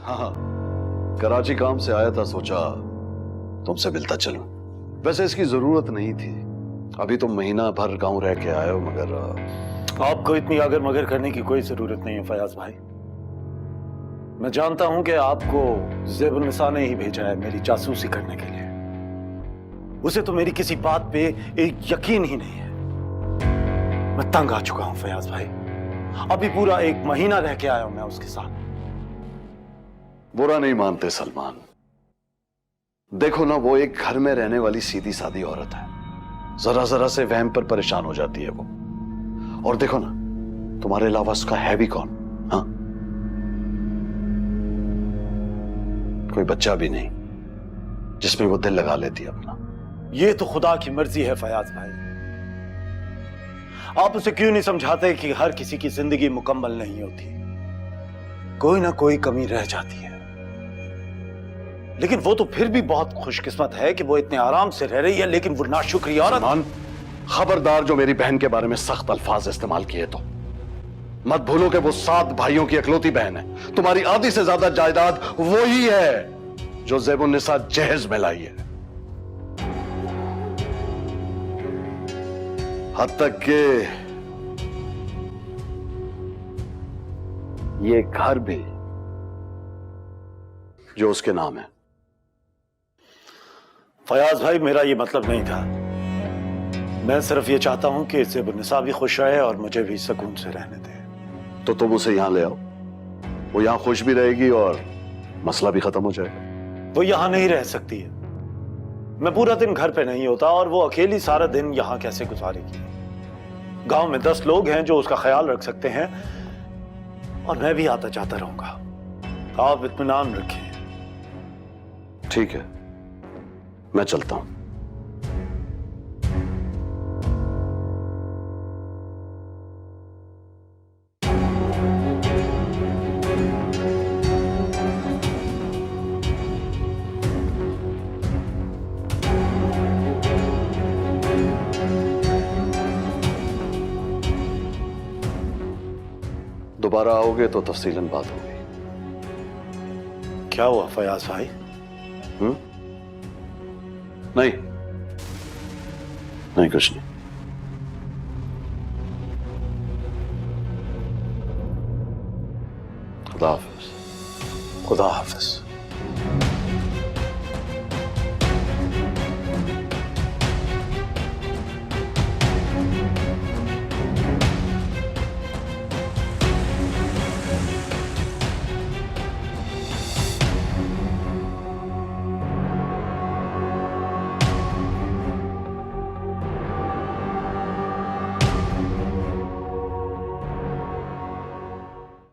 हाँ, कराची काम से आया था, सोचा तुमसे मिलता चलूं। वैसे इसकी जरूरत नहीं थी, अभी तुम महीना भर गांव रह के आए हो, मगर आपको इतनी आगर मगर करने की कोई जरूरत नहीं है फयाज भाई। मैं जानता हूं कि आपको ज़ेबुन्निसा ने ही भेजा है मेरी जासूसी करने के लिए। उसे तो मेरी किसी बात पे एक यकीन ही नहीं है। मैं तंग आ चुका हूं फयाज भाई, अभी पूरा 1 महीना रह के आया हूं मैं उसके साथ। बुरा नहीं मानते सलमान, देखो ना, वो एक घर में रहने वाली सीधी सादी औरत है, जरा जरा से वहम पर परेशान हो जाती है वो। और देखो ना, तुम्हारे अलावा उसका है भी कौन? हाँ, कोई बच्चा भी नहीं जिसमें वो दिल लगा लेती अपना। ये तो खुदा की मर्जी है फयाज भाई। आप उसे क्यों नहीं समझाते कि हर किसी की जिंदगी मुकम्मल नहीं होती, कोई ना कोई कमी रह जाती है। लेकिन वो तो फिर भी बहुत खुशकिस्मत है कि वो इतने आराम से रह रही है, लेकिन वो नाशुक्री औरत। खबरदार जो मेरी बहन के बारे में सख्त अल्फाज इस्तेमाल किए तो मत भूलो कि वो 7 भाइयों की इकलौती बहन है। तुम्हारी आधी से ज्यादा जायदाद वो ही है जो ज़ेबुन्निसा जहेज में लाई है। हद तक के ये घर भी जो उसके नाम है। फयाज भाई, मेरा ये मतलब नहीं था। मैं सिर्फ ये चाहता हूं कि ज़ेबुन्निसा भी खुश रहे और मुझे भी सुकून से रहने दे। तो तुम उसे यहां ले आओ, वो यहां खुश भी रहेगी और मसला भी खत्म हो जाएगा। वो यहां नहीं रह सकती है। मैं पूरा दिन घर पे नहीं होता और वो अकेली सारा दिन यहां कैसे गुजारेगी? गांव में 10 लोग हैं जो उसका ख्याल रख सकते हैं, और मैं भी आता जाता रहूंगा। आप इत्मीनान रखें। ठीक है, मैं चलता हूं। दोबारा आओगे तो तफसीलन बात होगी। क्या हुआ फयाज भाई? नहीं नहीं, कुछ नहीं। खुदा हाफिज। खुदा हाफिज।